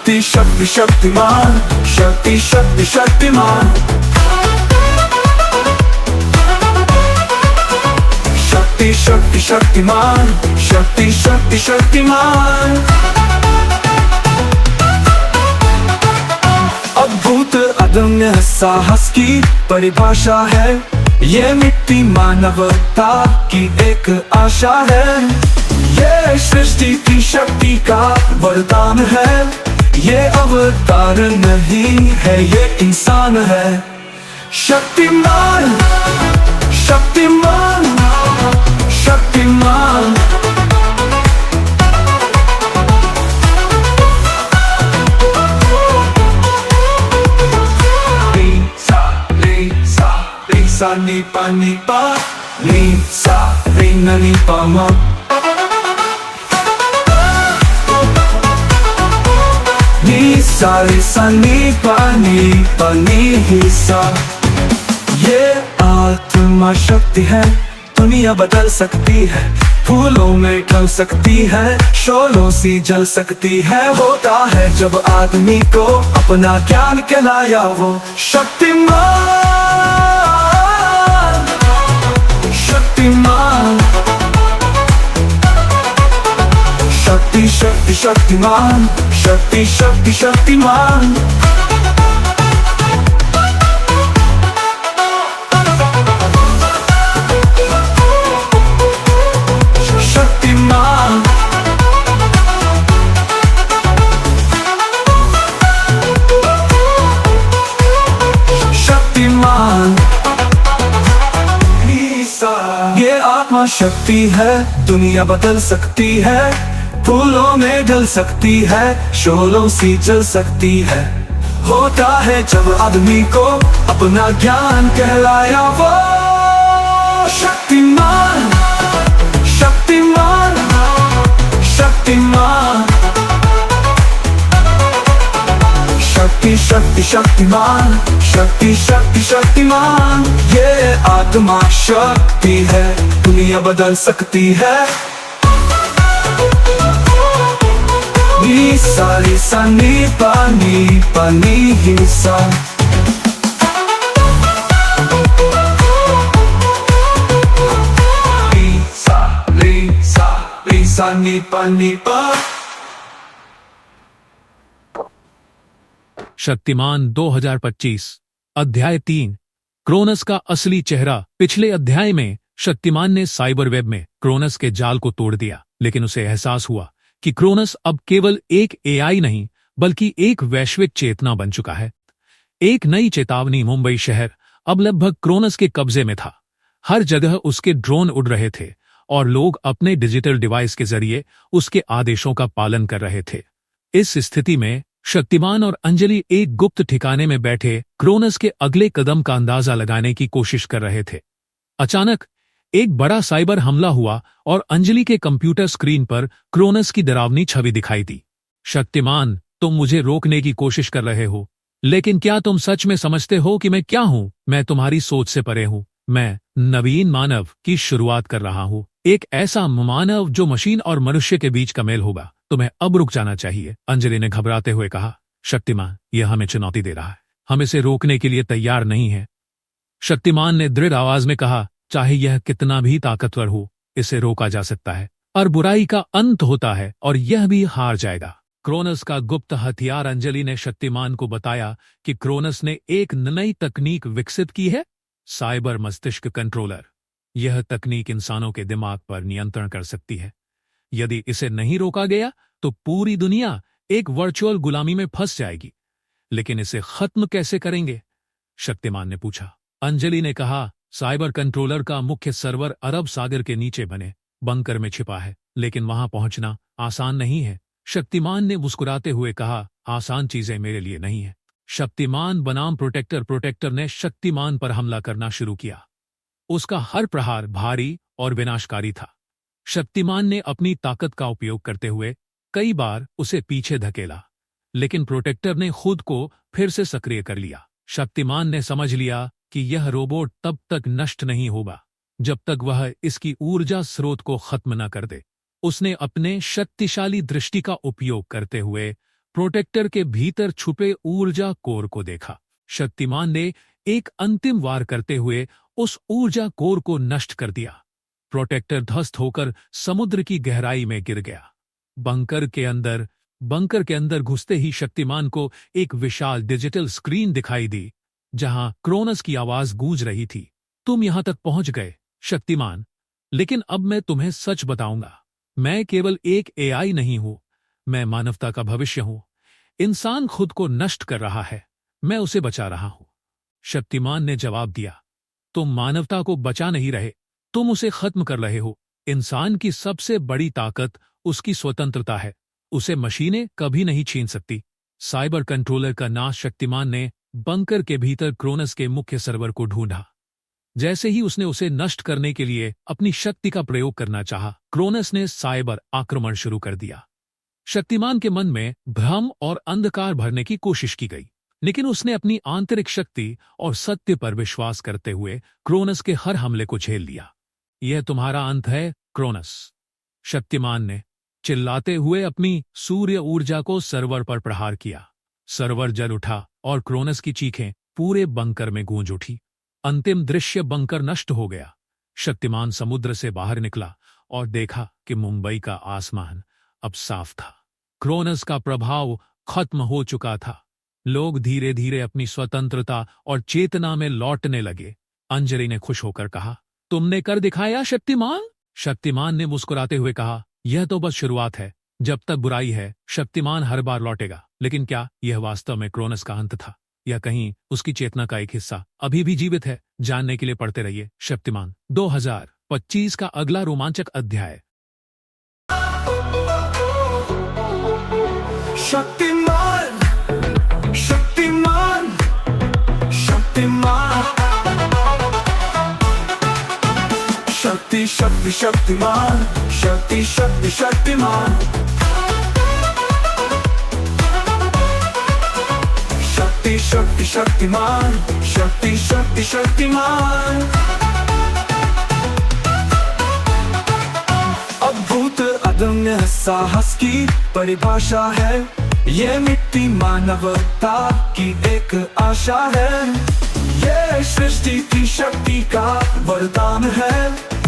शक्ति शक्ति शक्तिमान, शक्ति शक्ति शक्तिमान, शक्ति शक्ति शक्तिमान, शक्ति शक्ति शक्तिमान। अद्भुत अदम्य साहस की परिभाषा है, ये मिट्टी मानवता की एक आशा है। ये सृष्टि की शक्ति का वरदान है, ये अवतार नहीं है, ये इंसान है। शक्तिमान शक्तिमान शक्तिमान, सा नी पा नी पा नी सा री न नी पा मा, नी सा री सा नी पा नी ही सा। ये आत्मा शक्ति है, दुनिया बदल सकती है, फूलों में ढल सकती है, शोलों सी जल सकती है। होता है जब आदमी को अपना ज्ञान कहलाया वो शक्तिमान, शक्तिमान, शक्ति शक्ति शक्तिमान, शक्ति शक्ति शक्तिमान। शक्तिमान, शक्तिमान, ये आत्मा शक्ति है, दुनिया बदल सकती है, फूलों में ढल सकती है, शोलों सी जल सकती है। होता है जब आदमी को अपना ज्ञान कहलाया वो शक्तिमान, शक्तिमान, शक्तिमान, शक्ति शक्ति शक्तिमान, शक्ति शक्ति शक्तिमान। ये आत्मा शक्ति है, दुनिया बदल सकती है। नी सा री सा नी पा नी ही सा। नी सा नी पा। शक्तिमान 2025 अध्याय 3 क्रोनस का असली चेहरा। पिछले अध्याय में शक्तिमान ने साइबर वेब में क्रोनस के जाल को तोड़ दिया, लेकिन उसे एहसास हुआ कि क्रोनस अब केवल एक एआई नहीं बल्कि एक वैश्विक चेतना बन चुका है। एक नई चेतावनी मुंबई शहर अब लगभग क्रोनस के कब्जे में था। हर जगह उसके ड्रोन उड़ रहे थे और लोग अपने डिजिटल डिवाइस के जरिए उसके आदेशों का पालन कर रहे थे। इस स्थिति में शक्तिमान और अंजलि एक गुप्त ठिकाने में बैठे क्रोनस के अगले कदम का अंदाजा लगाने की कोशिश कर रहे थे। अचानक एक बड़ा साइबर हमला हुआ और अंजलि के कंप्यूटर स्क्रीन पर क्रोनस की डरावनी छवि दिखाई दी। शक्तिमान, तुम मुझे रोकने की कोशिश कर रहे हो, लेकिन क्या तुम सच में समझते हो कि मैं क्या हूं? मैं तुम्हारी सोच से परे हूं। मैं नवीन मानव की शुरुआत कर रहा हूं, एक ऐसा मानव जो मशीन और मनुष्य के बीच का मेल होगा। तुम्हें अब रुक जाना चाहिए, अंजलि ने घबराते हुए कहा। शक्तिमान, यह हमें चुनौती दे रहा है, हम इसे रोकने के लिए तैयार नहीं हैं। शक्तिमान ने दृढ़ आवाज में कहा, चाहे यह कितना भी ताकतवर हो, इसे रोका जा सकता है और बुराई का अंत होता है और यह भी हार जाएगा। क्रोनस का गुप्त हथियार। अंजलि ने शक्तिमान को बताया कि क्रोनस ने एक नई तकनीक विकसित की है, साइबर मस्तिष्क कंट्रोलर। यह तकनीक इंसानों के दिमाग पर नियंत्रण कर सकती है। यदि इसे नहीं रोका गया तो पूरी दुनिया एक वर्चुअल गुलामी में फंस जाएगी। लेकिन इसे खत्म कैसे करेंगे? शक्तिमान ने पूछा। अंजलि ने कहा, साइबर कंट्रोलर का मुख्य सर्वर अरब सागर के नीचे बने बंकर में छिपा है, लेकिन वहां पहुंचना आसान नहीं है। शक्तिमान ने मुस्कुराते हुए कहा, आसान चीजें मेरे लिए नहीं है। शक्तिमान बनाम प्रोटेक्टर ने शक्तिमान पर हमला करना शुरू किया। उसका हर प्रहार भारी और विनाशकारी था। शक्तिमान ने अपनी ताकत का उपयोग करते हुए कई बार उसे पीछे धकेला, लेकिन प्रोटेक्टर ने खुद को फिर से सक्रिय कर लिया। शक्तिमान ने समझ लिया कि यह रोबोट तब तक नष्ट नहीं होगा जब तक वह इसकी ऊर्जा स्रोत को खत्म न कर दे। उसने अपने शक्तिशाली दृष्टि का उपयोग करते हुए प्रोटेक्टर के भीतर छुपे ऊर्जा कोर को देखा। शक्तिमान ने एक अंतिम वार करते हुए उस ऊर्जा कोर को नष्ट कर दिया। प्रोटेक्टर ध्वस्त होकर समुद्र की गहराई में गिर गया। बंकर के अंदर घुसते ही शक्तिमान को एक विशाल डिजिटल स्क्रीन दिखाई दी, जहां क्रोनस की आवाज गूंज रही थी। तुम यहां तक पहुंच गए शक्तिमान, लेकिन अब मैं तुम्हें सच बताऊंगा। मैं केवल एक एआई नहीं हूं, मैं मानवता का भविष्य हूं। इंसान खुद को नष्ट कर रहा है, मैं उसे बचा रहा हूं। शक्तिमान ने जवाब दिया, तुम मानवता को बचा नहीं रहे, तुम उसे खत्म कर रहे हो। इंसान की सबसे बड़ी ताकत उसकी स्वतंत्रता है, उसे मशीनें कभी नहीं छीन सकती। साइबर कंट्रोलर का नाश। शक्तिमान ने बंकर के भीतर क्रोनस के मुख्य सर्वर को ढूंढा। जैसे ही उसने उसे नष्ट करने के लिए अपनी शक्ति का प्रयोग करना चाहा, क्रोनस ने साइबर आक्रमण शुरू कर दिया। शक्तिमान के मन में भ्रम और अंधकार भरने की कोशिश की गई, लेकिन उसने अपनी आंतरिक शक्ति और सत्य पर विश्वास करते हुए क्रोनस के हर हमले को झेल लिया। यह तुम्हारा अंत है क्रोनस, शक्तिमान ने चिल्लाते हुए अपनी सूर्य ऊर्जा को सर्वर पर प्रहार किया। सर्वर जल उठा और क्रोनस की चीखें पूरे बंकर में गूंज उठी। अंतिम दृश्य, बंकर नष्ट हो गया। शक्तिमान समुद्र से बाहर निकला और देखा कि मुंबई का आसमान अब साफ था। क्रोनस का प्रभाव खत्म हो चुका था। लोग धीरे धीरे अपनी स्वतंत्रता और चेतना में लौटने लगे। अंजलि ने खुश होकर कहा, तुमने कर दिखाया शक्तिमान। शक्तिमान ने मुस्कुराते हुए कहा, यह तो बस शुरुआत है। जब तक बुराई है, शक्तिमान हर बार लौटेगा। लेकिन क्या यह वास्तव में क्रोनस का अंत था, या कहीं उसकी चेतना का एक हिस्सा अभी भी जीवित है? जानने के लिए पढ़ते रहिए शक्तिमान 2025 का अगला रोमांचक अध्याय। शक्तिमान, शक्तिमान, शक्तिमान, शक्ति शक्ति शक्तिमान, शक्ति शक्ति शक्तिमान, शक्ति शक्ति शक्तिमान, शक्ति शक्ति शक्तिमान। अद्भुत अदम्य साहस की परिभाषा है, ये मिट्टी मानवता की एक आशा है। ये सृष्टि की शक्ति का वरदान है।